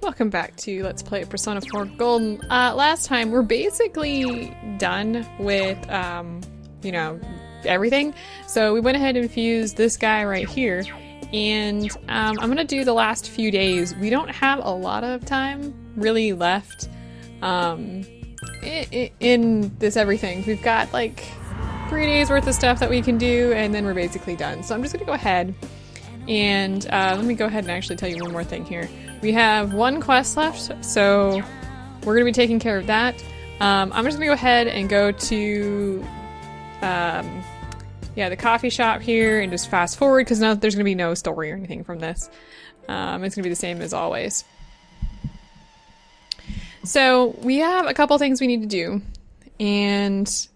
Welcome back to Let's Play Persona 4 Golden. Last time, we're basically done with, you know, everything. So we went ahead and fused this guy right here. And I'm gonna do the last few days. We don't have a lot of time really left in this everything. We've got like 3 days worth of stuff that we can do, and then we're basically done. So I'm just gonna go ahead and let me go ahead and actually tell you one more thing here. We have one quest left, so we're going to be taking care of that. I'm just going to go ahead and go to the coffee shop here and just fast forward because now there's going to be no story or anything from this. It's going to be the same as always. So we have a couple things we need to do, and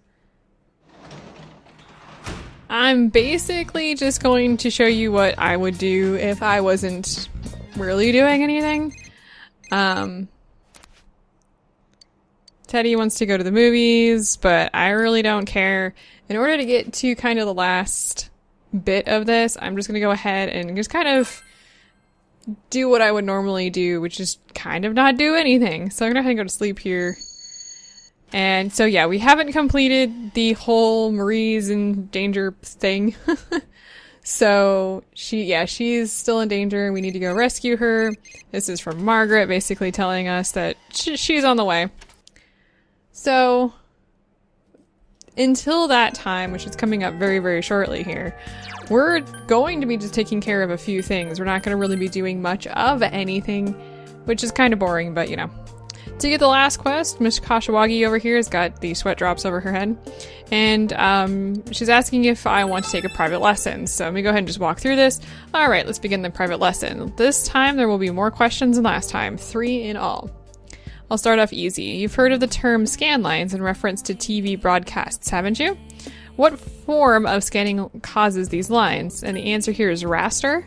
I'm basically just going to show you what I would do if I wasn't really doing anything. Teddy wants to go to the movies, but I really don't care. In order to get to kind of the last bit of this, I'm just going to go ahead and just kind of do what I would normally do, which is kind of not do anything. So I'm going to go ahead and go to sleep here. And so yeah, we haven't completed the whole Marie's in danger thing. So she's still in danger. We need to go rescue her. This is from Margaret, basically telling us that she's on the way. So until that time, which is coming up very, very shortly here, we're going to be just taking care of a few things. We're not going to really be doing much of anything, which is kind of boring, but you know. To get the last quest, Miss Kashiwagi over here has got the sweat drops over her head. And she's asking if I want to take a private lesson. So let me go ahead and just walk through this. Alright, let's begin the private lesson. This time there will be more questions than last time, 3 in all. I'll start off easy. You've heard of the term scan lines in reference to TV broadcasts, haven't you? What form of scanning causes these lines? And the answer here is raster.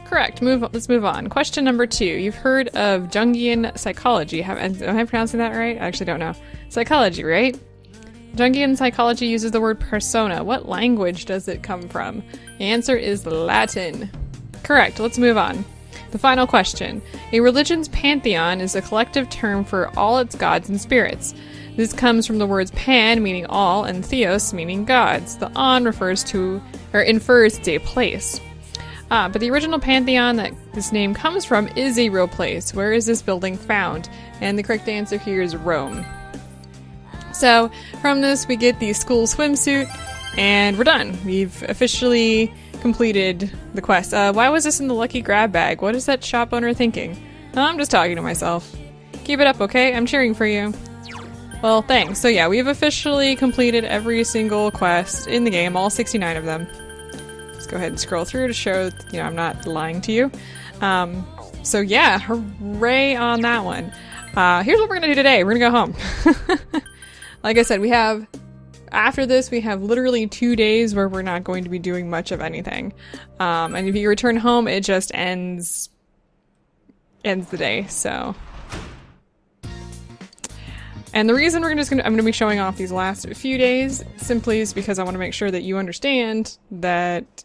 Correct. Let's move on. Question number 2. You've heard of Jungian psychology. Am I pronouncing that right? I actually don't know. Psychology, right? Jungian psychology uses the word persona. What language does it come from? The answer is Latin. Correct. Let's move on. The final question. A religion's pantheon is a collective term for all its gods and spirits. This comes from the words pan, meaning all, and theos, meaning gods. The on refers to, or infers it's a place. But the original pantheon that this name comes from is a real place. Where is this building found? And the correct answer here is Rome. So from this we get the school swimsuit, and we're done. We've officially completed the quest. Why was this in the lucky grab bag? What is that shop owner thinking? No, I'm just talking to myself. Keep it up, okay? I'm cheering for you. Well, thanks. So yeah, we've officially completed every single quest in the game, all 69 of them. Go ahead and scroll through to show that, you know, I'm not lying to you. So yeah, hooray on that one. Here's what we're gonna do today. We're gonna go home. Like I said, after this, we have literally 2 days where we're not going to be doing much of anything. And if you return home, it just ends the day, so. And the reason I'm gonna be showing off these last few days simply is because I want to make sure that you understand that,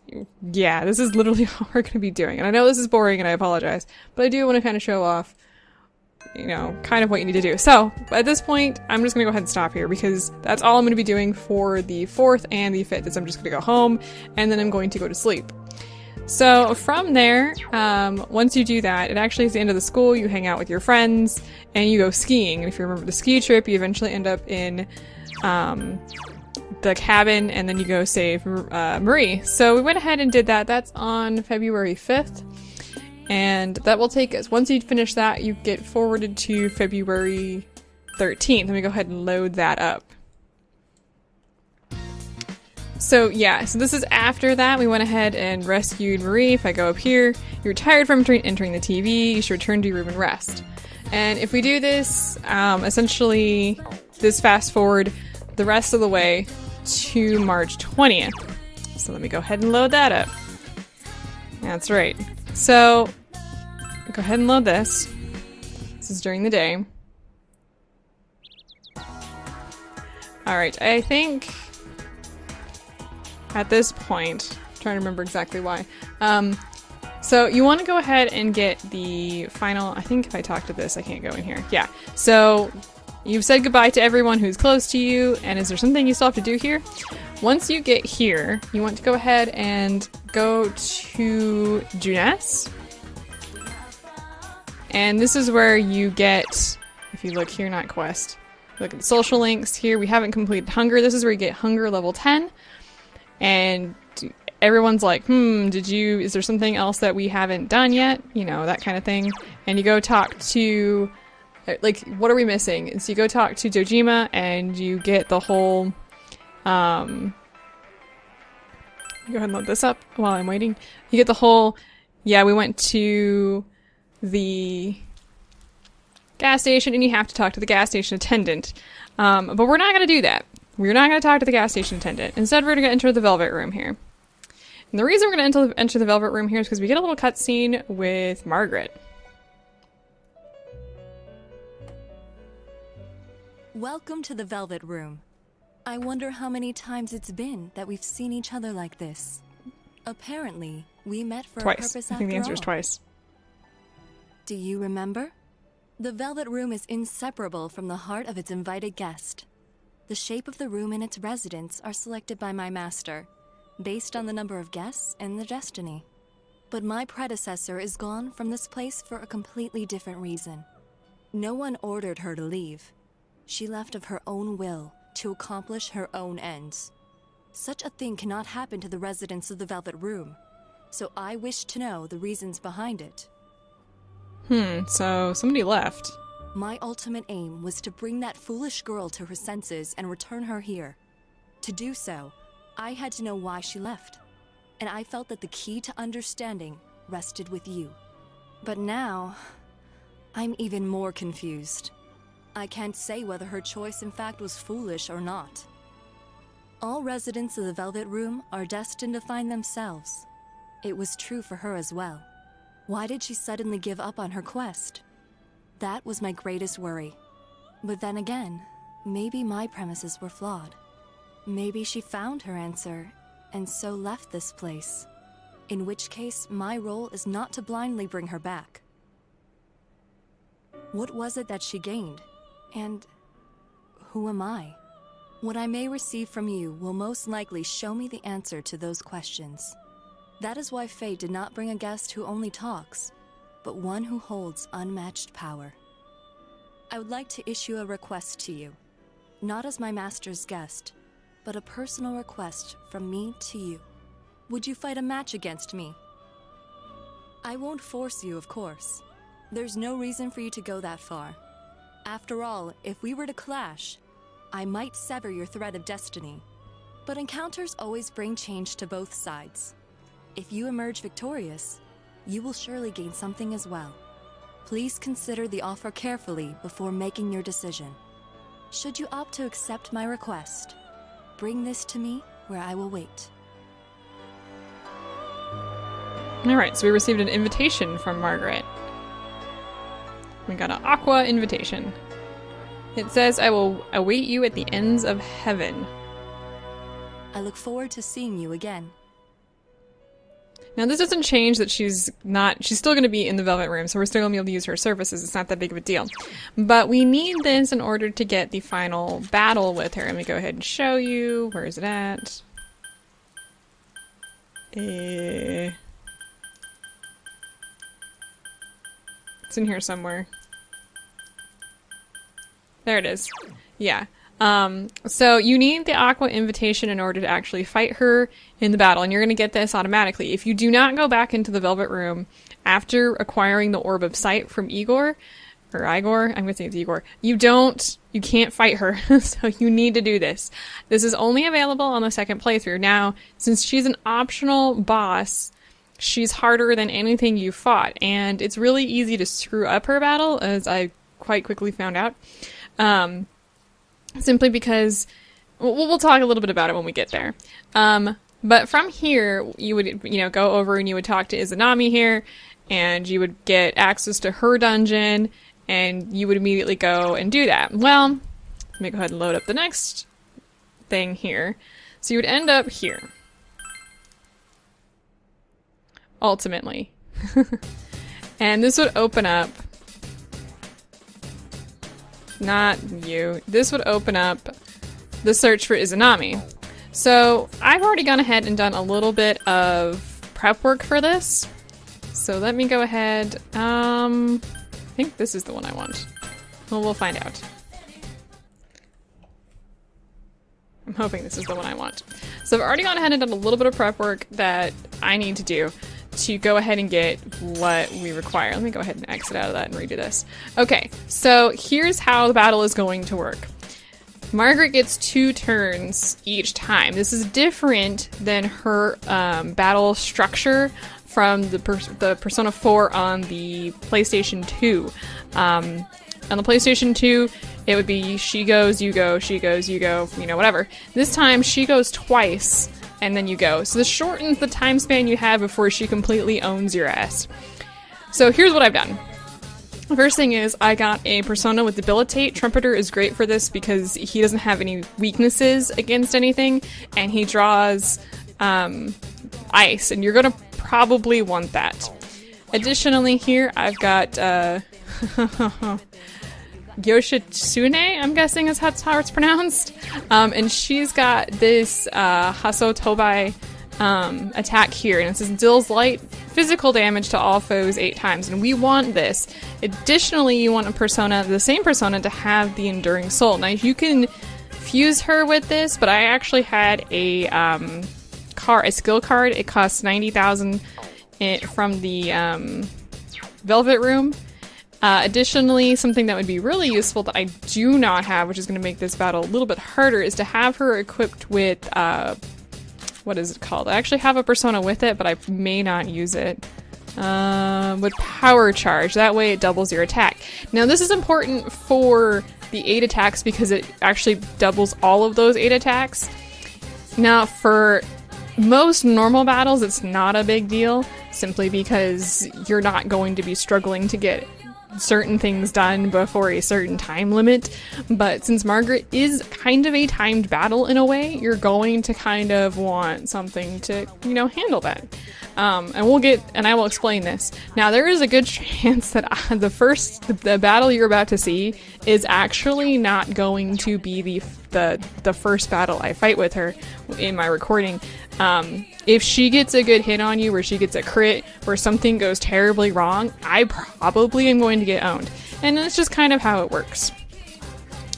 yeah, this is literally all we're gonna be doing. And I know this is boring and I apologize, but I do want to kind of show off, you know, kind of what you need to do. So, at this point, I'm just gonna go ahead and stop here because that's all I'm gonna be doing for the 4th and the 5th is I'm just gonna go home and then I'm going to go to sleep. So from there, once you do that, it actually is the end of the school, you hang out with your friends, and you go skiing. And if you remember the ski trip, you eventually end up in the cabin, and then you go save Marie. So we went ahead and did that. That's on February 5th. And that will take us, once you finish that, you get forwarded to February 13th. Let me go ahead and load that up. So yeah, so this is after that. We went ahead and rescued Marie. If I go up here, you're tired from entering the TV, you should return to your room and rest. And if we do this, essentially, this fast forward the rest of the way to March 20th. So let me go ahead and load that up. That's right. So, go ahead and load this. This is during the day. Alright, I think at this point, I'm trying to remember exactly why. So you want to go ahead and get the final, I think if I talk to this, I can't go in here. Yeah. So you've said goodbye to everyone who's close to you, and is there something you still have to do here? Once you get here, you want to go ahead and go to Juness. And this is where you get, if you look here, not quest, look at the social links here. We haven't completed hunger. This is where you get hunger level 10. And everyone's like, is there something else that we haven't done yet? You know, that kind of thing. And you go talk to, like, what are we missing? And so you go talk to Dojima and you get the whole, go ahead and load this up while I'm waiting. You get the whole, yeah, we went to the gas station and you have to talk to the gas station attendant. But we're not going to do that. We're not going to talk to the gas station attendant. Instead, we're going to enter the Velvet Room here. And the reason we're going to enter the Velvet Room here is because we get a little cutscene with Margaret. Welcome to the Velvet Room. I wonder how many times it's been that we've seen each other like this. Apparently, we met for a purpose after all. I think the answer is twice. Do you remember? The Velvet Room is inseparable from the heart of its invited guest. The shape of the room and its residents are selected by my master, based on the number of guests and the destiny. But my predecessor is gone from this place for a completely different reason. No one ordered her to leave. She left of her own will to accomplish her own ends. Such a thing cannot happen to the residents of the Velvet Room, so I wish to know the reasons behind it. So somebody left. My ultimate aim was to bring that foolish girl to her senses and return her here. To do so, I had to know why she left, and I felt that the key to understanding rested with you. But now, I'm even more confused. I can't say whether her choice in fact was foolish or not. All residents of the Velvet Room are destined to find themselves. It was true for her as well. Why did she suddenly give up on her quest? That was my greatest worry. But then again, maybe my premises were flawed. Maybe she found her answer, and so left this place. In which case, my role is not to blindly bring her back. What was it that she gained? And who am I? What I may receive from you will most likely show me the answer to those questions. That is why fate did not bring a guest who only talks, but one who holds unmatched power. I would like to issue a request to you, not as my master's guest, but a personal request from me to you. Would you fight a match against me? I won't force you, of course. There's no reason for you to go that far. After all, if we were to clash, I might sever your thread of destiny. But encounters always bring change to both sides. If you emerge victorious, you will surely gain something as well. Please consider the offer carefully before making your decision. Should you opt to accept my request, bring this to me where I will wait. Alright, so we received an invitation from Margaret. We got an aqua invitation. It says, I will await you at the ends of heaven. I look forward to seeing you again. Now this doesn't change that she's still going to be in the Velvet Room, so we're still going to be able to use her services. It's not that big of a deal. But we need this in order to get the final battle with her. Let me go ahead and show you. Where is it at? It's in here somewhere. There it is. Yeah. So you need the Aqua invitation in order to actually fight her in the battle, and you're going to get this automatically. If you do not go back into the Velvet Room after acquiring the Orb of Sight from Igor, I'm going to say it's Igor, you can't fight her, so you need to do this. This is only available on the second playthrough. Now, since she's an optional boss, she's harder than anything you fought, and it's really easy to screw up her battle, as I quite quickly found out. Simply because we'll talk a little bit about it when we get there. But from here, you would go over and you would talk to Izanami here, and you would get access to her dungeon, and you would immediately go and do that. Well, let me go ahead and load up the next thing here. So you would end up here. Ultimately. And this would open up... Not you. This would open up the search for Izanami. So I've already gone ahead and done a little bit of prep work for this. So let me go ahead. I think this is the one I want. Well, we'll find out. I'm hoping this is the one I want. So I've already gone ahead and done a little bit of prep work that I need to do to go ahead and get what we require. Let me go ahead and exit out of that and redo this. Okay, so here's how the battle is going to work. Margaret gets 2 turns each time. This is different than her battle structure from the Persona 4 on the PlayStation 2. On the PlayStation 2, it would be she goes, you go, she goes, you go, you know, whatever. This time, she goes twice, and then you go. So this shortens the time span you have before she completely owns your ass. So here's what I've done. The first thing is I got a Persona with Debilitate. Trumpeter is great for this because he doesn't have any weaknesses against anything, and he draws ice, and you're going to probably want that. Additionally here, I've got Yoshitsune, I'm guessing is how it's pronounced. And she's got this Haso Tobai attack here, and it says deals light physical damage to all foes 8 times, and we want this. Additionally, you want a persona, the same persona, to have the Enduring Soul. Now, you can fuse her with this, but I actually had a skill card. It costs 90,000 from the Velvet Room. Additionally, something that would be really useful that I do not have, which is going to make this battle a little bit harder, is to have her equipped with, what is it called? I actually have a persona with it, but I may not use it. With Power Charge. That way it doubles your attack. Now, this is important for the 8 attacks because it actually doubles all of those 8 attacks. Now, for most normal battles, it's not a big deal, simply because you're not going to be struggling to get certain things done before a certain time limit. But since Margaret is kind of a timed battle in a way, you're going to kind of want something to, you know, handle that. And I will explain this. Now, there is a good chance that the battle you're about to see is actually not going to be the first battle I fight with her in my recording. If she gets a good hit on you, where she gets a crit, where something goes terribly wrong, I probably am going to get owned. And that's just kind of how it works.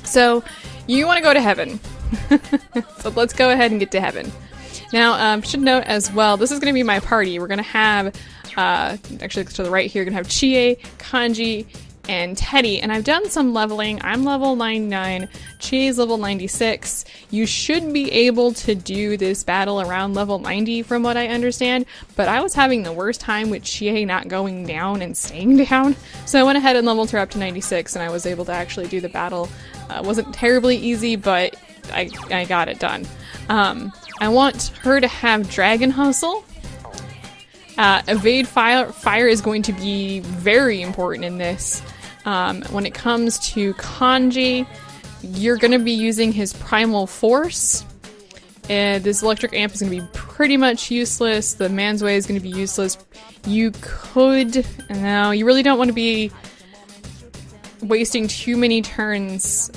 So, you want to go to heaven. So let's go ahead and get to heaven. Now, should note as well, this is going to be my party. We're going to have, actually to the right here, we're going to have Chie, Kanji, and Teddy. And I've done some leveling. I'm level 99, Chie's level 96. You should be able to do this battle around level 90 from what I understand, but I was having the worst time with Chie not going down and staying down. So I went ahead and leveled her up to 96, and I was able to actually do the battle. It wasn't terribly easy, but I got it done. I want her to have Dragon Hustle. Evade fire is going to be very important in this. When it comes to Kanji, you're going to be using his Primal Force. This electric amp is going to be pretty much useless. The Man's Way is going to be useless. You really don't want to be wasting too many turns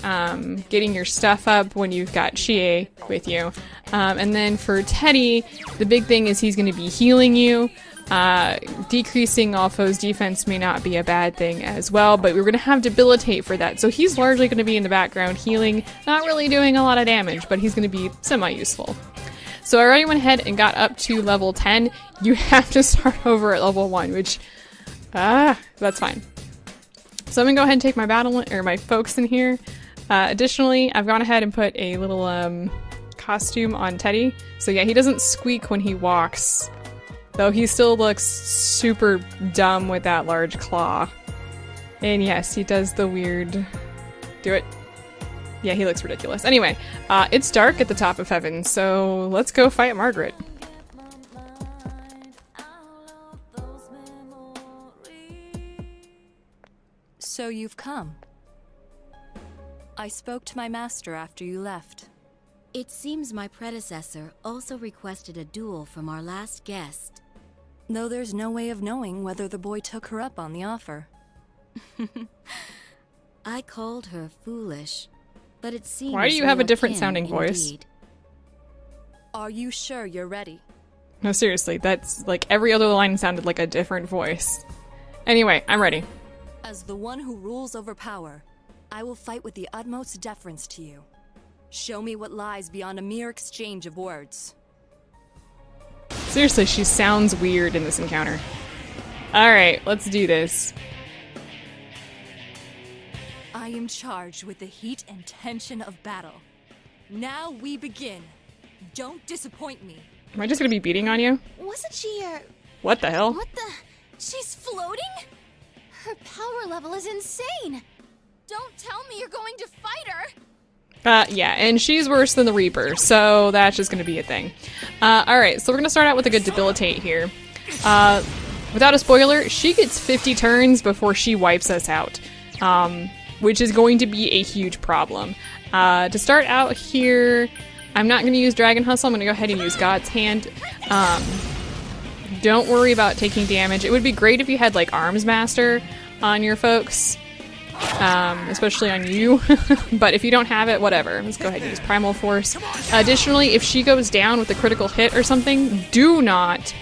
getting your stuff up when you've got Chie with you. And then for Teddy, the big thing is he's going to be healing you. Decreasing all foes' defense may not be a bad thing as well, but we're going to have Debilitate for that. So he's largely going to be in the background healing, not really doing a lot of damage, but he's going to be semi-useful. So I already went ahead and got up to level 10. You have to start over at level 1, which, that's fine. So I'm going to go ahead and take my folks in here. Additionally, I've gone ahead and put a little costume on Teddy. So yeah, he doesn't squeak when he walks, though he still looks super dumb with that large claw. And yes, he does the weird... Do it. Yeah, he looks ridiculous. Anyway, it's dark at the top of heaven, so let's go fight Margaret. So you've come. I spoke to my master after you left. It seems my predecessor also requested a duel from our last guest. Though there's no way of knowing whether the boy took her up on the offer. I called her foolish, but it seems Why do you have a we are different kin sounding voice? indeed. Are you sure you're ready? No, seriously, that's like every other line sounded like a different voice. Anyway, I'm ready. As the one who rules over power, I will fight with the utmost deference to you. Show me what lies beyond a mere exchange of words. Seriously, she sounds weird in this encounter. Alright, let's do this. I am charged with the heat and tension of battle. Now we begin. Don't disappoint me. Am I just gonna be beating on you? Wasn't she, What the hell? what the? She's floating? Her power level is insane! Don't tell me you're going to fight her! Yeah, and she's worse than the Reaper, so that's just gonna be a thing. Alright, so we're gonna start out with a good debilitate here. Without a spoiler, she gets 50 turns before she wipes us out, which is going to be a huge problem. To start out here, I'm not gonna use Dragon Hustle, I'm gonna go ahead and use God's Hand. Don't worry about taking damage. It would be great if you had, like, Arms Master on your folks. Especially on you, but if you don't have it, whatever. Let's go ahead and use Primal Force. Additionally, if she goes down with a critical hit or something, do not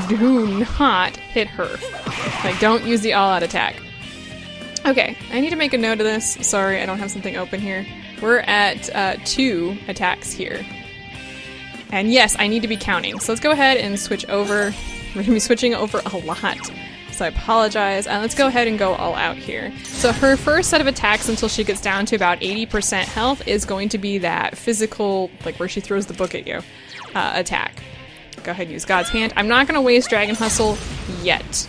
hit her. Like, don't use the all-out attack. Okay, I need to make a note of this. Sorry, I don't have something open here. We're at 2 attacks here. And yes, I need to be counting. So let's go ahead and switch over. We're gonna be switching over a lot. So I apologize, and let's go ahead and go all out here. So her first set of attacks until she gets down to about 80% health is going to be that physical, like where she throws the book at you, attack. Go ahead and use God's Hand. I'm not going to waste Dragon Hustle yet.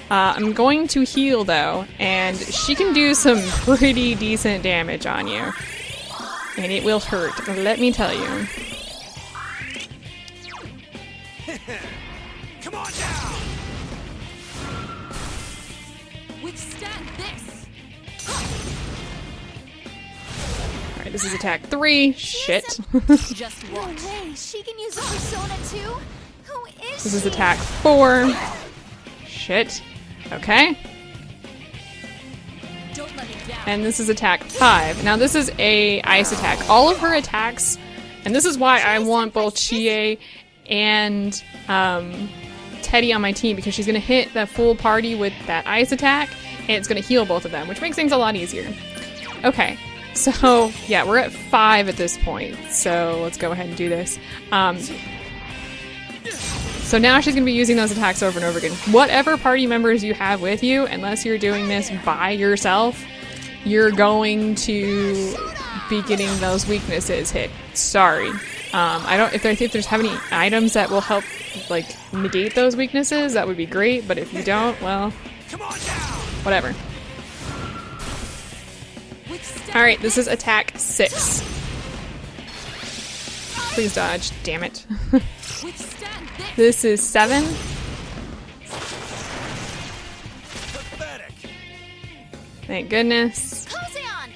I'm going to heal though, and she can do some pretty decent damage on you. And it will hurt, let me tell you. Come on down! Withstand this! Alright, this is attack 3. Shit. Just No watch. way, she can use a persona too? Who is This is she? attack 4. Shit. Okay. Don't let me down. And this is attack 5. Now this is a ice attack. All of her attacks, and this is why I want both Chie and Teddy on my team, because she's going to hit that full party with that ice attack, and it's going to heal both of them, which makes things a lot easier. Okay, so yeah, we're at 5 at this point, so let's go ahead and do this. So now she's going to be using those attacks over and over again. Whatever party members you have with you, unless you're doing this by yourself, you're going to be getting those weaknesses hit. Sorry. I don't. If there's have any items that will help, like, negate those weaknesses, that would be great. But if you don't, well, whatever. All right, this is attack 6. Please dodge. Damn it. Withstand this! This is 7. Pathetic. Thank goodness. Halcyon!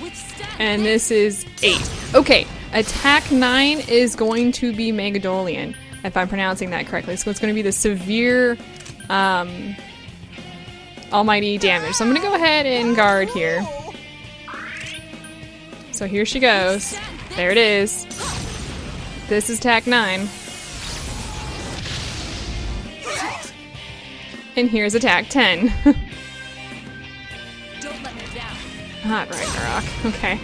Withstand And this is 8. Okay, attack 9 is going to be Megadolian, if I'm pronouncing that correctly. So it's going to be the severe, almighty damage. So I'm going to go ahead and guard here. So here she goes. There it is. This is attack 9. And here's attack 10. Don't let me down. Hot Ragnarok. Okay.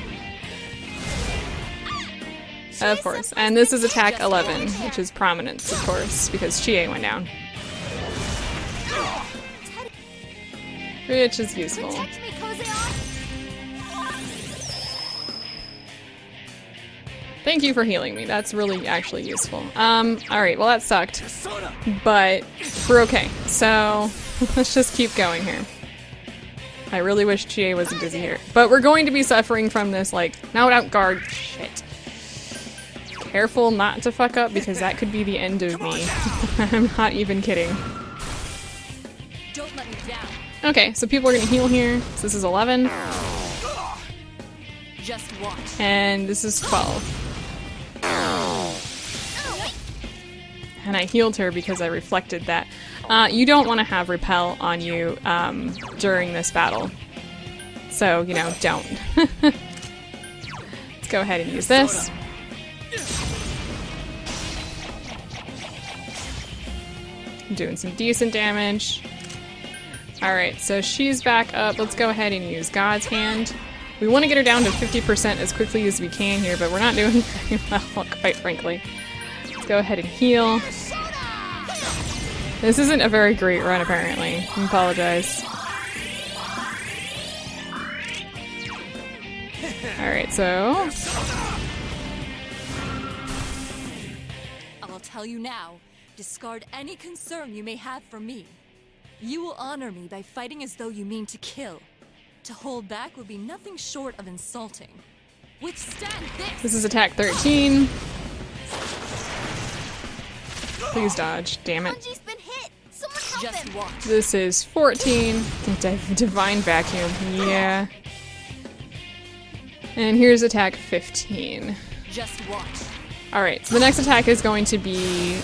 Of course. And this is attack 11, which is prominence, of course, because Chie went down. Which is useful. Protect me, Kozeon! Thank you for healing me. That's really actually useful. Alright, well that sucked. But we're okay. So let's just keep going here. I really wish Chie wasn't busy here. But we're going to be suffering from this, like, no, don't guard. Shit. Careful not to fuck up, because that could be the end of me. I'm not even kidding. Don't let me down. Okay, so people are gonna heal here. So this is 11. Just watch. And this is 12. And I healed her because I reflected that. You don't want to have repel on you during this battle. So, you know, don't. Let's go ahead and use this. I'm doing some decent damage. Alright, so she's back up. Let's go ahead and use God's Hand. We want to get her down to 50% as quickly as we can here, but we're not doing very well, quite frankly. Let's go ahead and heal. This isn't a very great run, apparently. I apologize. Alright, so... I'll tell you now. Discard any concern you may have for me. You will honor me by fighting as though you mean to kill. To hold back would be nothing short of insulting. Withstand this! This is attack 13. Please dodge, damn it. Bunji's been hit. Someone help Just him. watch. This is 14. Divine Vacuum, yeah. And here's attack 15. Just watch. Alright, so the next attack is going to be...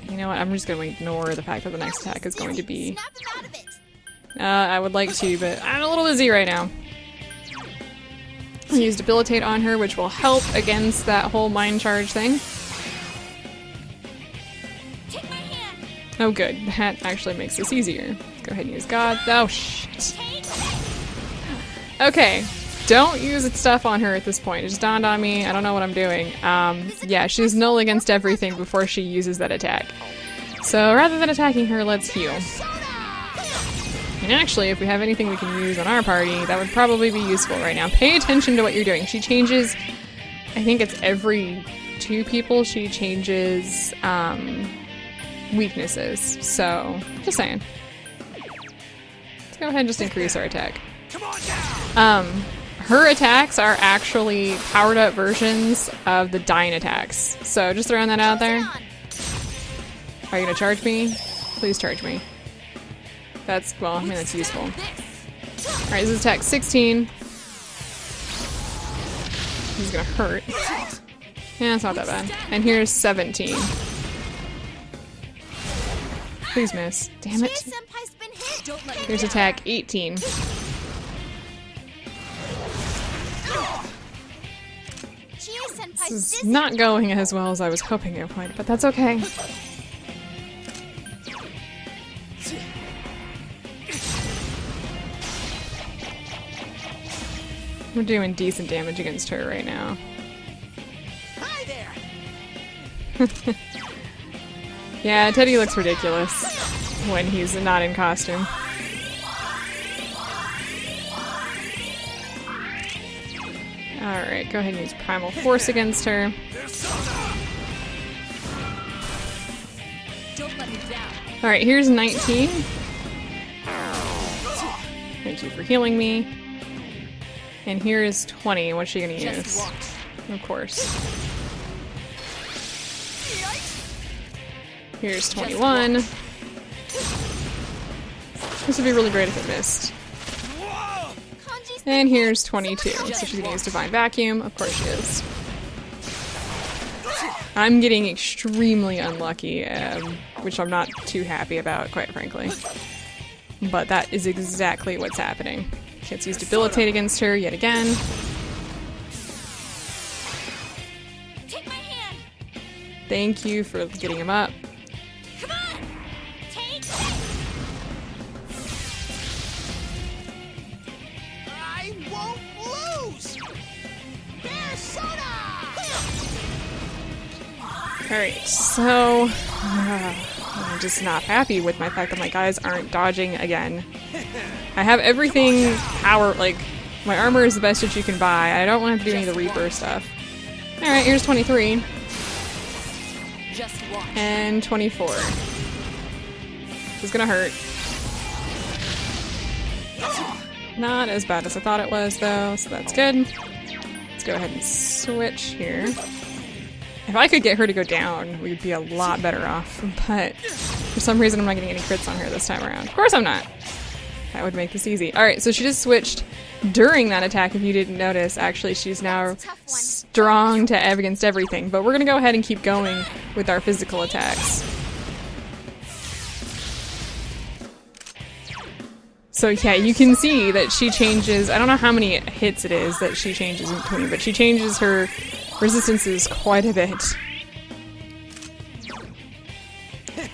You know what, I'm just going to ignore the fact that the next attack is going to be... Snap him out of it. I would like to, but I'm a little busy right now. I'll use Debilitate on her, which will help against that whole Mind Charge thing. Take my hand. Oh good, that actually makes this easier. Let's go ahead and use God. Oh shit. Take Okay, don't use stuff on her at this point. It just dawned on me, I don't know what I'm doing. Yeah, she's null against everything before she uses that attack. So rather than attacking her, let's heal. And actually, if we have anything we can use on our party, that would probably be useful right now. Pay attention to what you're doing. She changes, I think it's every 2 people she changes weaknesses. So, just saying. Let's go ahead and just increase our attack. Come on down. Her attacks are actually powered up versions of the Dyne attacks. So just throwing that out there. Are you gonna charge me? Please charge me. That's, well, I mean, that's useful. Alright, this is attack 16. He's gonna hurt. Yeah, it's not that bad. And here's 17. Please miss. Damn it. Senpai's been hit. Don't let me Here's attack 18. Senpai's This is dizzy. not going as well as I was hoping it would, but that's okay. We're doing decent damage against her right now. Hi there. Yeah, Teddy looks ridiculous when he's not in costume. Alright, go ahead and use Primal Force against her. Don't let me down. Alright, here's 19. Thank you for healing me. And here is 20. What's she gonna Just use? watch. Of course. Here's 21. This would be really great if it missed. Whoa. Kanji's been And here's 22. So she's gonna use Divine Vacuum. Of course she is. I'm getting extremely unlucky, which I'm not too happy about, quite frankly. But that is exactly what's happening. Let's use Debilitate against her yet again. Take my hand. Thank you for getting him up. Come on. Take. I won't lose. Bear soda. Alright, so... I'm just not happy with my fact that my guys aren't dodging again. I have everything power, like, my armor is the best that you can buy. I don't want to have to do any of the Reaper stuff. Alright, here's 23. Just watch. And 24. This is gonna hurt. Not as bad as I thought it was, though, so that's good. Let's go ahead and switch here. If I could get her to go down, we'd be a lot better off, but for some reason I'm not getting any crits on her this time around. Of course I'm not! That would make this easy. Alright, so she just switched during that attack, if you didn't notice, actually she's now strong to against everything. But we're gonna go ahead and keep going with our physical attacks. So yeah, you can see that she changes, I don't know how many hits it is that she changes in between, but she changes her resistances quite a bit.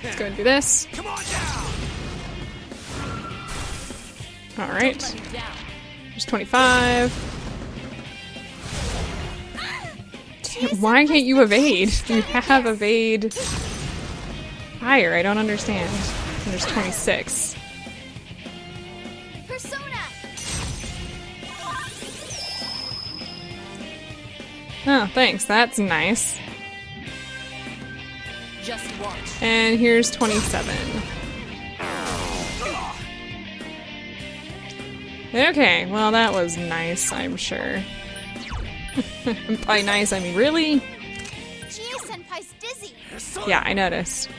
Let's go and do this. Come on down. Alright. There's 25. Why can't you evade? You have evade fire, I don't understand. And there's 26. Oh, thanks. That's nice. Just watch. And here's 27. Okay, well that was nice, I'm sure. By nice, I mean really? Chie-senpai's dizzy. Yeah, I noticed.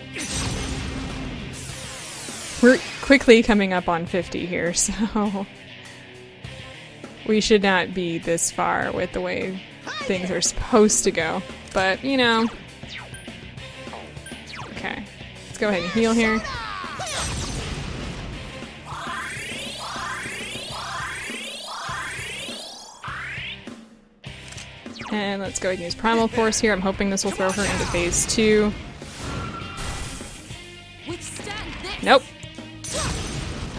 We're quickly coming up on 50 here, so we should not be this far with the way things are supposed to go. But, you know. Okay. Let's go ahead and heal here. And let's go ahead and use Primal Force here. I'm hoping this will throw her into phase 2. Nope.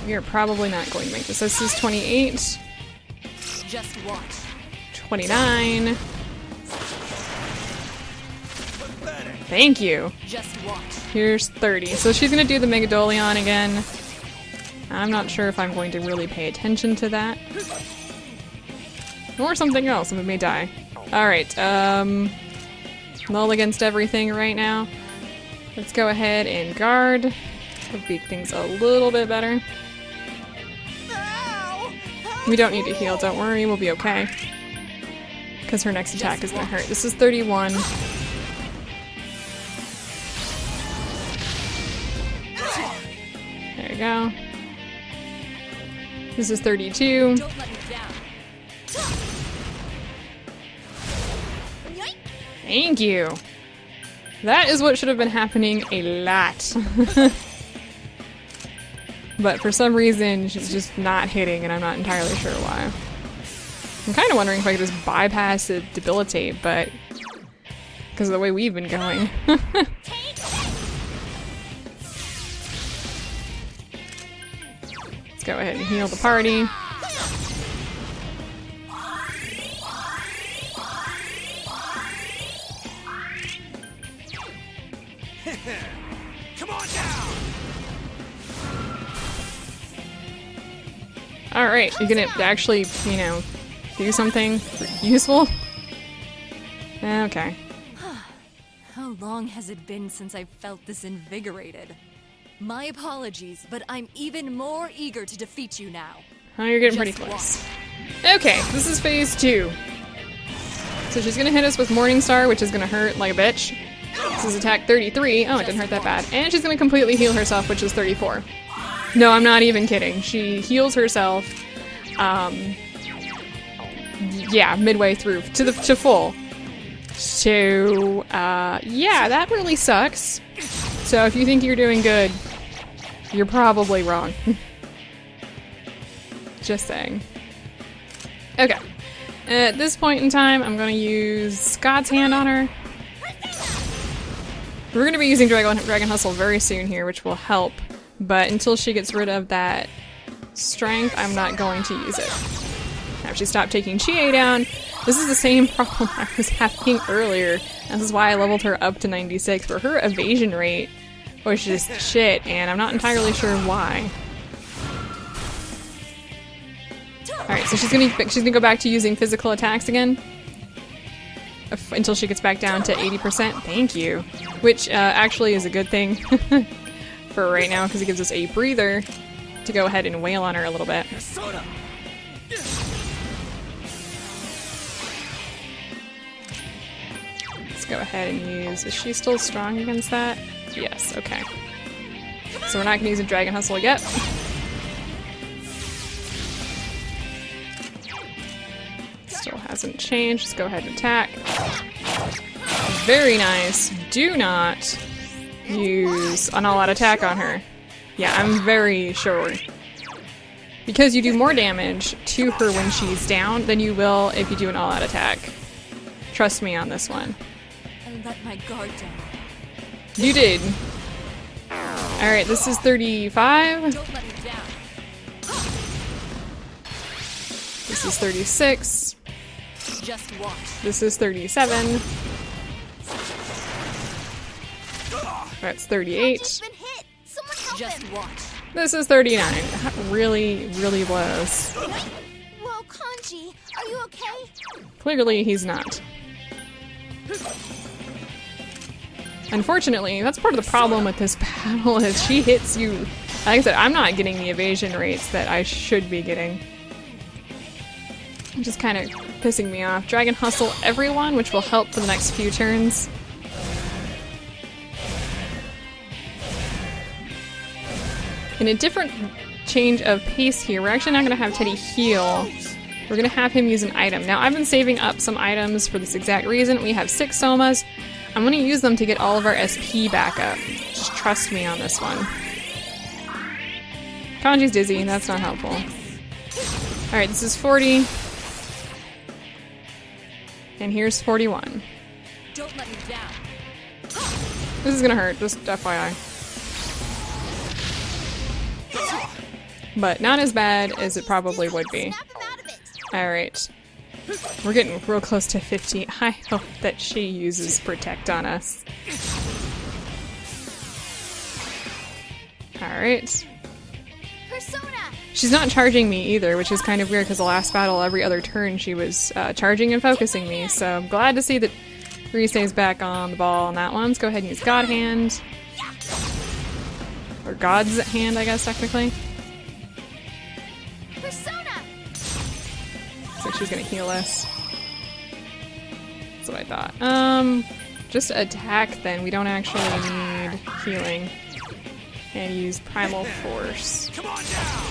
We are probably not going to make this. This is 28. Just watch. 29. Thank you. Just watch. Here's 30. So she's gonna do the Megadolion again. I'm not sure if I'm going to really pay attention to that. Or something else, and we may die. Alright, null against everything right now. Let's go ahead and guard. It'll make things a little bit better. We don't need to heal, don't worry, we'll be okay. Because her next attack is gonna hurt. This is 31. There you go. This is 32. Don't let me down. Thank you. That is what should have been happening a lot. But for some reason, she's just not hitting, and I'm not entirely sure why. I'm kind of wondering if I could just bypass the debilitate, but because of the way we've been going. Let's go ahead and heal the party. Come on down. Alright, you're gonna actually, you know, do something useful? Okay. How long has it been since I felt this invigorated? My apologies, but I'm even more eager to defeat you now. Oh, you're getting pretty Just close. Okay, this is phase 2. So she's gonna hit us with Morningstar, which is gonna hurt like a bitch. This is attack 33. Oh, it didn't hurt that bad. And she's gonna completely heal herself, which is 34. No, I'm not even kidding. She heals herself, yeah, midway through to full. So, yeah, that really sucks. So if you think you're doing good, you're probably wrong. Just saying. Okay. At this point in time, I'm gonna use God's Hand on her. We're gonna be using Dragon Hustle very soon here, which will help. But until she gets rid of that strength, I'm not going to use it. Now, if she stopped taking Chie down, this is the same problem I was having earlier. This is why I leveled her up to 96, where her evasion rate was just shit, and I'm not entirely sure why. Alright, so she's gonna go back to using physical attacks again. Until she gets back down to 80%. Thank you. Which actually is a good thing for right now, because it gives us a breather to go ahead and wail on her a little bit. Let's go ahead and use... Is she still strong against that? Yes, okay. So we're not going to use a Dragon Hustle yet. hasn't changed. Just go ahead and attack. Very nice. Do not use an all-out attack on her. Yeah, I'm very sure. Because you do more damage to her when she's down than you will if you do an all-out attack. Trust me on this one. And let my guard down. You did. Alright, this is 35. Don't let me down. This is 36. Just watch. This is 37. That's 38. Kanji's been hit. Someone help Just him. watch. This is 39. That really, really blows. Whoa, Kanji, are you okay? Clearly, he's not. Unfortunately, that's part of the problem with this battle is she hits you. Like I said, I'm not getting the evasion rates that I should be getting. Just kind of pissing me off. Dragon Hustle everyone, which will help for the next few turns. In a different change of pace here, we're actually not going to have Teddy heal. We're going to have him use an item. Now, I've been saving up some items for this exact reason. We have 6 Somas. I'm going to use them to get all of our SP back up. Just trust me on this one. Kanji's dizzy. That's not helpful. Alright, this is 40. And here's 41. Don't let me down. This is going to hurt, just FYI. But not as bad as it probably would be. Snap him out of it. Alright. We're getting real close to 50. I hope that she uses Protect on us. Alright. Persona. She's not charging me either, which is kind of weird because the last battle, every other turn, she was charging and focusing me. So I'm glad to see that Risei's back on the ball on that one. Let's go ahead and use God Hand. Or God's Hand, I guess, technically. Persona. So she's gonna heal us. That's what I thought. Just attack then. We don't actually need healing. And use Primal Force. Come on down.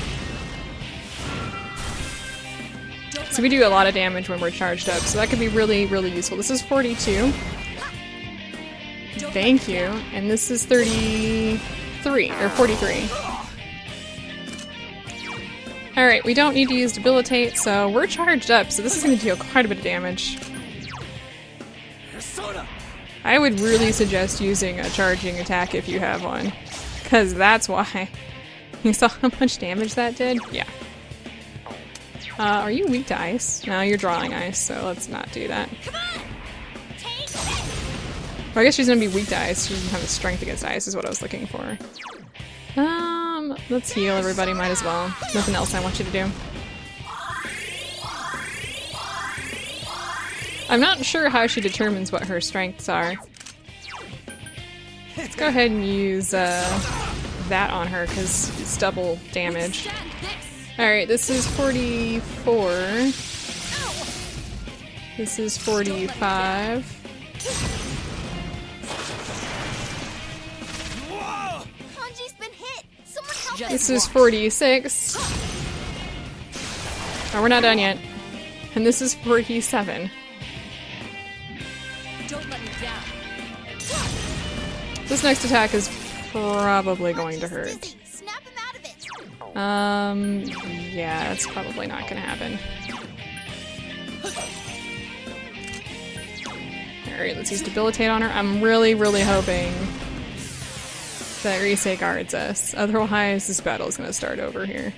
So we do a lot of damage when we're charged up, so that could be really, really useful. This is 42. Thank you. And this is 33, or 43. Alright, we don't need to use Debilitate, so we're charged up, so this is going to deal quite a bit of damage. Persona. I would really suggest using a charging attack if you have one. Because that's why. You saw how much damage that did? Yeah. Are you weak to ice? No, you're drawing ice, so let's not do that. Come on. Take this. Well, I guess she's gonna be weak to ice. She doesn't have the strength against ice is what I was looking for. Let's heal everybody, might as well. Nothing else I want you to do. I'm not sure how she determines what her strengths are. Let's go ahead and use that on her, because it's double damage. Stand this. Alright, this is 44. This is 45. Whoa. Kanji's been hit. Someone help him. This is 46. Oh, we're not done yet. And this is 47. Don't let me down. This next attack is probably going to hurt. Dizzy. Snap him out of it. Yeah, that's probably not gonna happen. Alright, let's use Debilitate on her. I'm really, really hoping that Risei guards us. Otherwise, this battle is gonna start over here.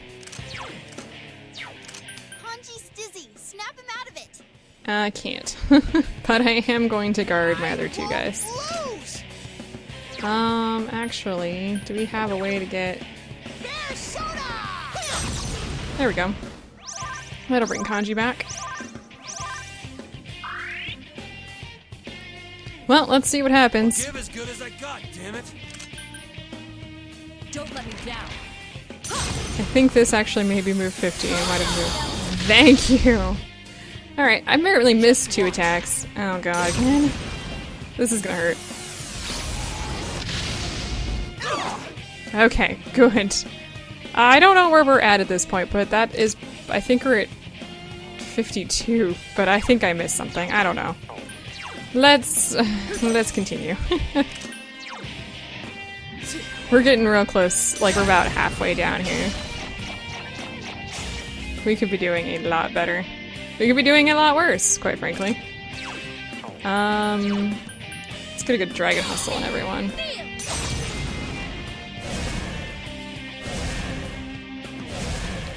Kanji's dizzy. Snap him out of it. I can't. But I am going to guard my other two guys. Lose. Actually, do we have a way to get... There we go. That'll bring Kanji back. Well, let's see what happens. Give as good as I got, damn it. Don't let me down. I think this actually maybe moved 50. I might have moved. Thank you! Alright, I barely missed 2 attacks. Oh god, again? This is gonna hurt. Okay, good. I don't know where we're at this point, but that is... I think we're at 52, but I think I missed something. I don't know. Let's continue. We're getting real close, like we're about halfway down here. We could be doing a lot better. We could be doing a lot worse, quite frankly. Let's get a good dragon hustle on everyone.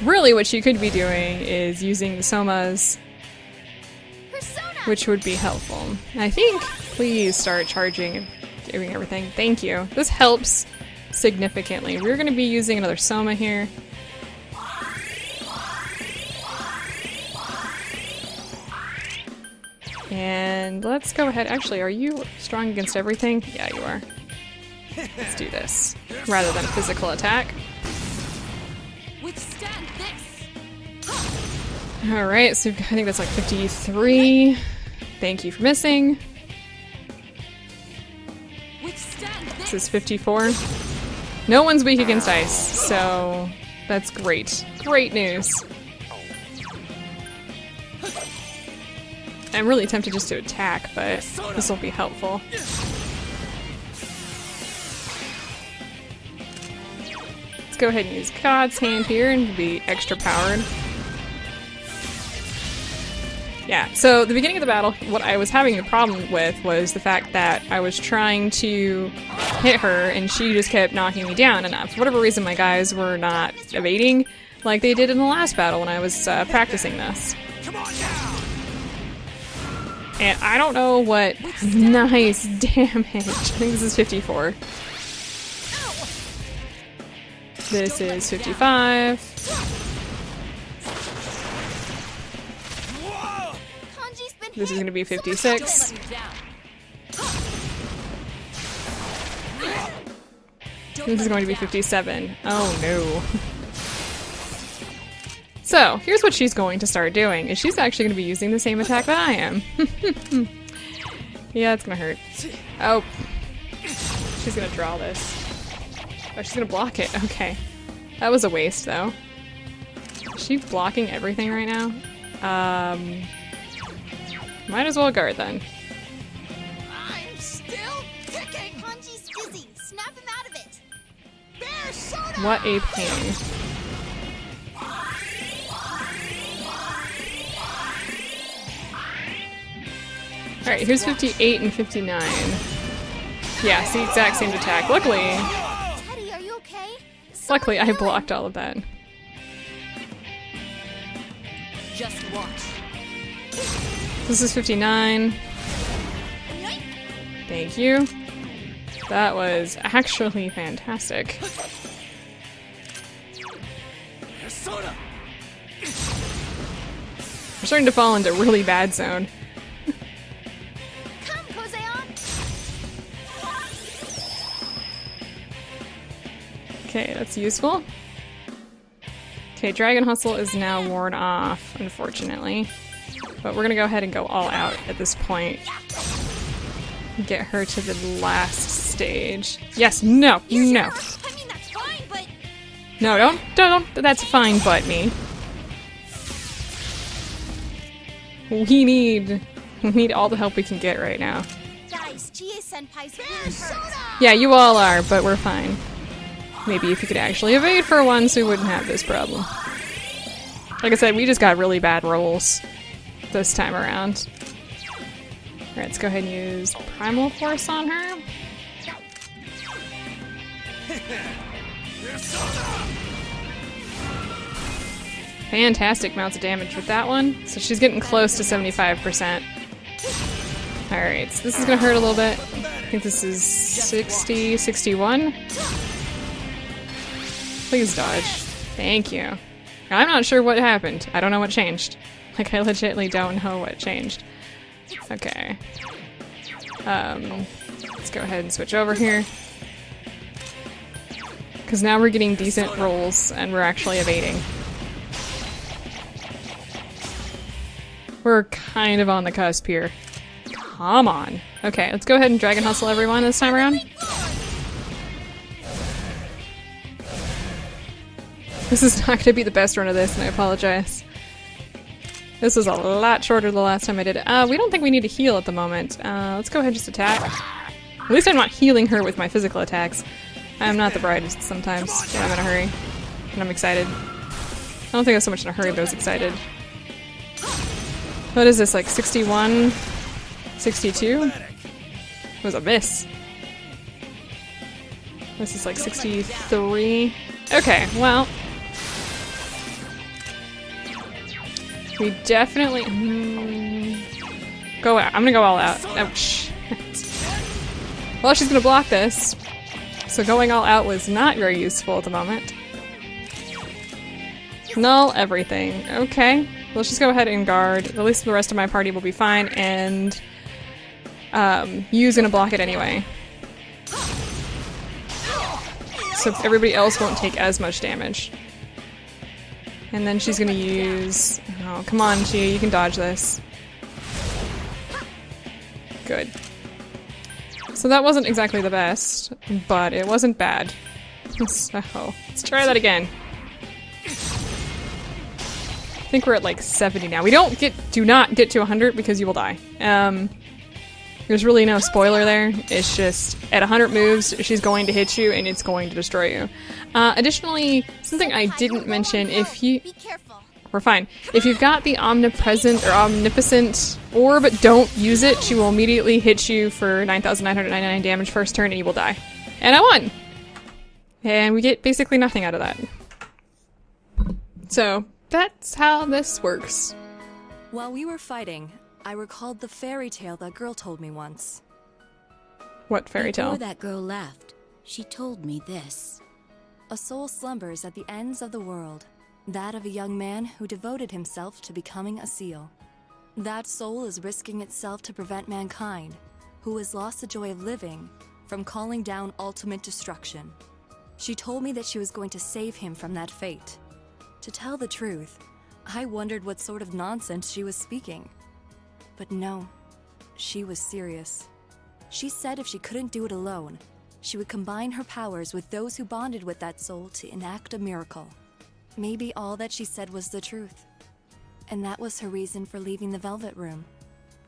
Really, what you could be doing is using the somas, which would be helpful. I think, please start charging and doing everything. Thank you. This helps significantly. We're going to be using another soma here. And let's go ahead. Actually, are you strong against everything? Yeah, you are. Let's do this rather than a physical attack. Withstand this. Alright, so I think that's like 53. Thank you for missing. Withstand this. This is 54. No one's weak against ice, so that's great. Great news. I'm really tempted just to attack, but this will be helpful. Let's go ahead and use God's Hand here and be extra powered. Yeah, so the beginning of the battle, what I was having a problem with was the fact that I was trying to hit her and she just kept knocking me down, and for whatever reason my guys were not evading like they did in the last battle when I was practicing this. Come on now. And I don't know what nice damage. I think this is 54. This is 55. Whoa! Kanji's been This is hit. going to be Someone 56. don't let him down. This is going to be 57. Oh no. So, here's what she's going to start doing, is she's actually going to be using the same attack that I am. Yeah, it's going to hurt. Oh. She's going to draw this. Oh, she's going to block it. Okay. That was a waste, though. Is she blocking everything right now? Might as well guard, then. I'm still ticking. Kanji's dizzy. Snap him out of it. Bear soda. What a pain. Alright, here's 58 and 59. Yeah, it's the exact same attack. Luckily, Teddy, are you okay? luckily I blocked all of that. Just watch. This is 59. Thank you. That was actually fantastic. Persona. We're starting to fall into a really bad zone. Come, Koseon. Okay, that's useful. Okay, Dragon Hustle is now worn off, unfortunately. But we're gonna go ahead and go all out at this point. Get her to the last stage. Yes, no, no. I mean, that's fine, but No, don't, that's fine, but me. We need all the help we can get right now. guys, Chie-senpai's really hurt. Yeah, you all are, but we're fine. Maybe if you could actually evade for once, we wouldn't have this problem. Like I said, we just got really bad rolls this time around. Alright, let's go ahead and use Primal Force on her. Persona. Fantastic amounts of damage with that one. So she's getting close to 75%. Alright, so this is gonna hurt a little bit. I think this is 60, 61. Please dodge. Thank you. I'm not sure what happened. I don't know what changed. Like, I legitimately don't know what changed. Okay. Let's go ahead and switch over here. Because now we're getting decent rolls and we're actually evading. We're kind of on the cusp here. Come on. Okay, let's go ahead and Dragon Hustle everyone this time around. This is not going to be the best run of this, and I apologize. This was a lot shorter the last time I did it. We don't think we need to heal at the moment. Let's go ahead and just attack. At least I'm not healing her with my physical attacks. I'm not the brightest sometimes when I'm in a hurry. And I'm excited. I don't think I was so much in a hurry, but I was excited. What is this, like 61? 62? It was a miss. This is like 63. Okay, well. We definitely... go out. I'm gonna go all out. Ouch. Well, she's gonna block this. So going all out was not very useful at the moment. Null everything. Okay. Let's just go ahead and guard. At least the rest of my party will be fine, and Yu's gonna block it anyway. So everybody else won't take as much damage. And then she's gonna use... Oh, come on, Chia, you can dodge this. Good. So that wasn't exactly the best, but it wasn't bad. So, let's try that again. I think we're at like 70 now. We do not get to 100 because you will die. There's really no spoiler there. It's just at 100 moves, she's going to hit you and it's going to destroy you. Additionally, something I didn't mention, if you... We're fine. If you've got the omnipresent or omnipotent orb, don't use it. She will immediately hit you for 9,999 damage first turn and you will die. And I won! And we get basically nothing out of that. So, that's how this works. While we were fighting, I recalled the fairy tale that girl told me once. What fairy tale? Before that girl left, she told me this. A soul slumbers at the ends of the world. That of a young man who devoted himself to becoming a seal. That soul is risking itself to prevent mankind, who has lost the joy of living, from calling down ultimate destruction. She told me that she was going to save him from that fate. To tell the truth, I wondered what sort of nonsense she was speaking. But no, she was serious. She said if she couldn't do it alone, she would combine her powers with those who bonded with that soul to enact a miracle. Maybe all that she said was the truth. And that was her reason for leaving the Velvet Room.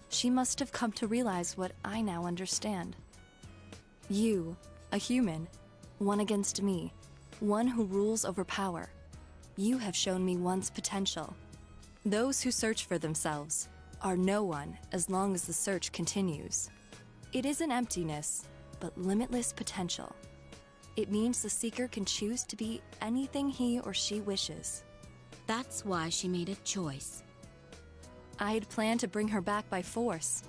She must have come to realize what I now understand. You, a human, one against me, one who rules over power. You have shown me one's potential. Those who search for themselves are no one as long as the search continues. It is an emptiness, but limitless potential. It means the seeker can choose to be anything he or she wishes. That's why she made a choice. I had planned to bring her back by force,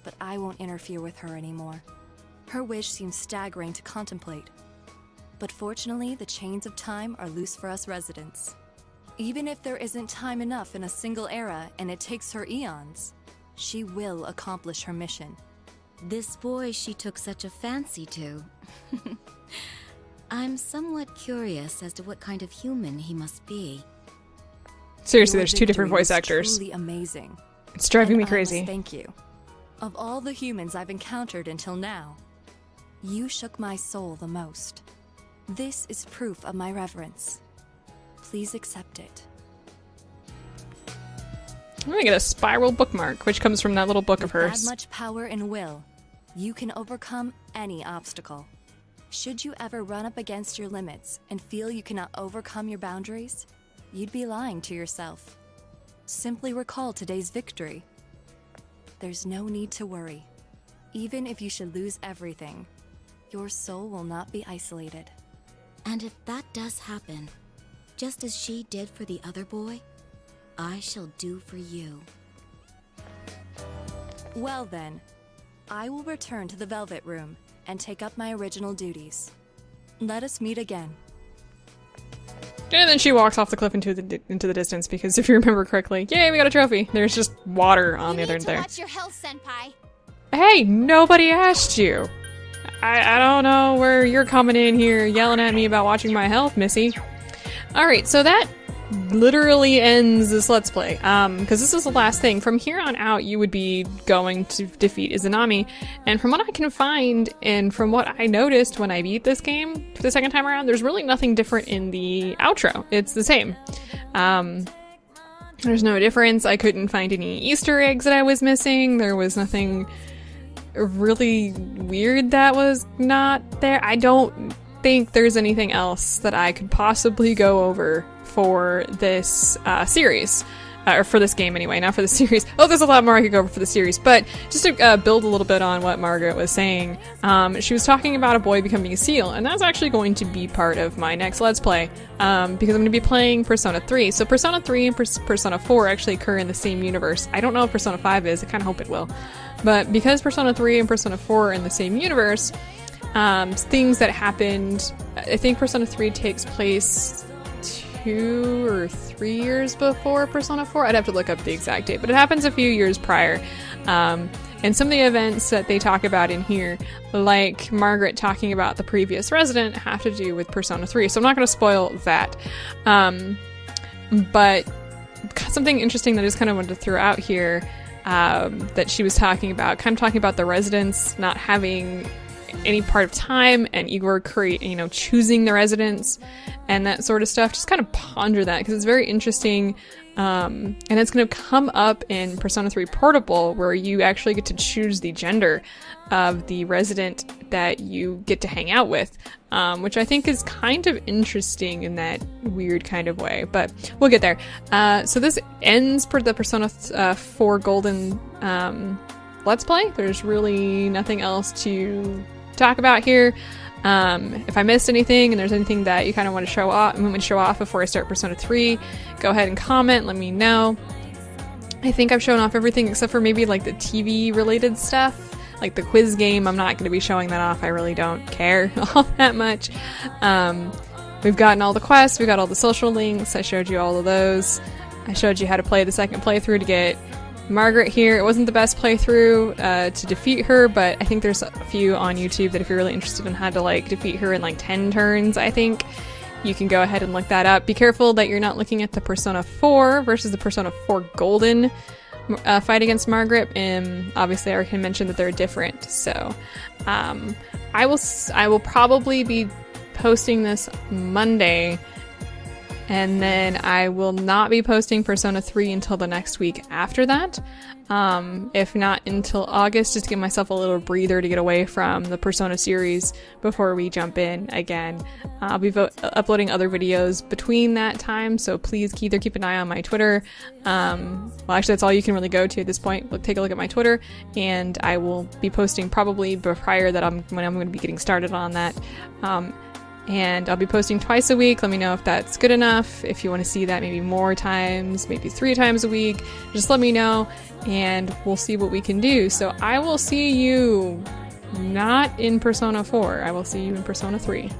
but I won't interfere with her anymore. Her wish seems staggering to contemplate. But fortunately, the chains of time are loose for us residents. Even if there isn't time enough in a single era and it takes her eons, she will accomplish her mission. This boy she took such a fancy to. I'm somewhat curious as to what kind of human he must be. Seriously, Your there's two different victory voice was actors. Truly amazing. It's driving me And I must crazy. thank you. Of all the humans I've encountered until now, you shook my soul the most. This is proof of my reverence. Please accept it. I'm gonna get a spiral bookmark, which comes from that little book of With hers. that much power and will, you can overcome any obstacle. Should you ever run up against your limits and feel you cannot overcome your boundaries, you'd be lying to yourself. Simply recall today's victory. There's no need to worry. Even if you should lose everything, your soul will not be isolated. And if that does happen, just as she did for the other boy, I shall do for you. Well then, I will return to the Velvet Room and take up my original duties. Let us meet again. And then she walks off the cliff into the distance because if you remember correctly, yay, we got a trophy. There's just water on the other end there. Watch your health, Senpai. Hey, nobody asked you. I don't know where you're coming in here yelling at me about watching my health, Missy. Alright, so that literally ends this Let's Play. Because this is the last thing. From here on out, you would be going to defeat Izanami. And from what I can find, and from what I noticed when I beat this game for the second time around, there's really nothing different in the outro. It's the same. There's no difference. I couldn't find any Easter eggs that I was missing. There was nothing really weird that was not there. I don't think there's anything else that I could possibly go over for this series. Or for this game anyway, not for the series. Oh, there's a lot more I could go over for the series. But just to build a little bit on what Margaret was saying, she was talking about a boy becoming a seal, and that's actually going to be part of my next Let's Play, because I'm going to be playing Persona 3. So Persona 3 and Persona 4 actually occur in the same universe. I don't know if Persona 5 is, I kind of hope it will. But because Persona 3 and Persona 4 are in the same universe, things that happened, I think Persona 3 takes place 2 or 3 years before Persona 4. I'd have to look up the exact date, but it happens a few years prior. And some of the events that they talk about in here, like Margaret talking about the previous resident, have to do with Persona 3. So I'm not going to spoil that. But something interesting that I just kind of wanted to throw out here, that she was talking about, kind of talking about the residents not having any part of time, and Igor choosing the residents and that sort of stuff. Just kind of ponder that, because it's very interesting, and it's going to come up in Persona 3 Portable, where you actually get to choose the gender of the resident that you get to hang out with, which I think is kind of interesting in that weird kind of way, but we'll get there. So this ends for the Persona 4 Golden Let's Play. There's really nothing else to talk about here. If I missed anything and there's anything that you kind of want to show off before I start Persona 3, go ahead and comment, let me know. I think I've shown off everything except for maybe like the TV related stuff, like the quiz game. I'm not going to be showing that off. I really don't care all that much. We've gotten all the quests, we got all the social links, I showed you all of those. I showed you how to play the second playthrough to get Margaret here. It wasn't the best playthrough to defeat her, but I think there's a few on YouTube that if you're really interested in how to like defeat her in like 10 turns, I think you can go ahead and look that up. Be careful that you're not looking at the Persona 4 versus the Persona 4 Golden fight against Margaret, and obviously I can mention that they're different. So I will probably be posting this Monday, and then I will not be posting Persona 3 until the next week after that. If not until August, just to give myself a little breather to get away from the Persona series before we jump in again. I'll be uploading other videos between that time, so please either keep an eye on my Twitter. Well, actually, that's all you can really go to at this point. Take a look at my Twitter, and I will be posting probably prior that when I'm going to be getting started on that. And I'll be posting twice a week. Let me know if that's good enough. If you want to see that maybe more times, maybe 3 times a week, just let me know and we'll see what we can do. So I will see you not in Persona 4. I will see you in Persona 3.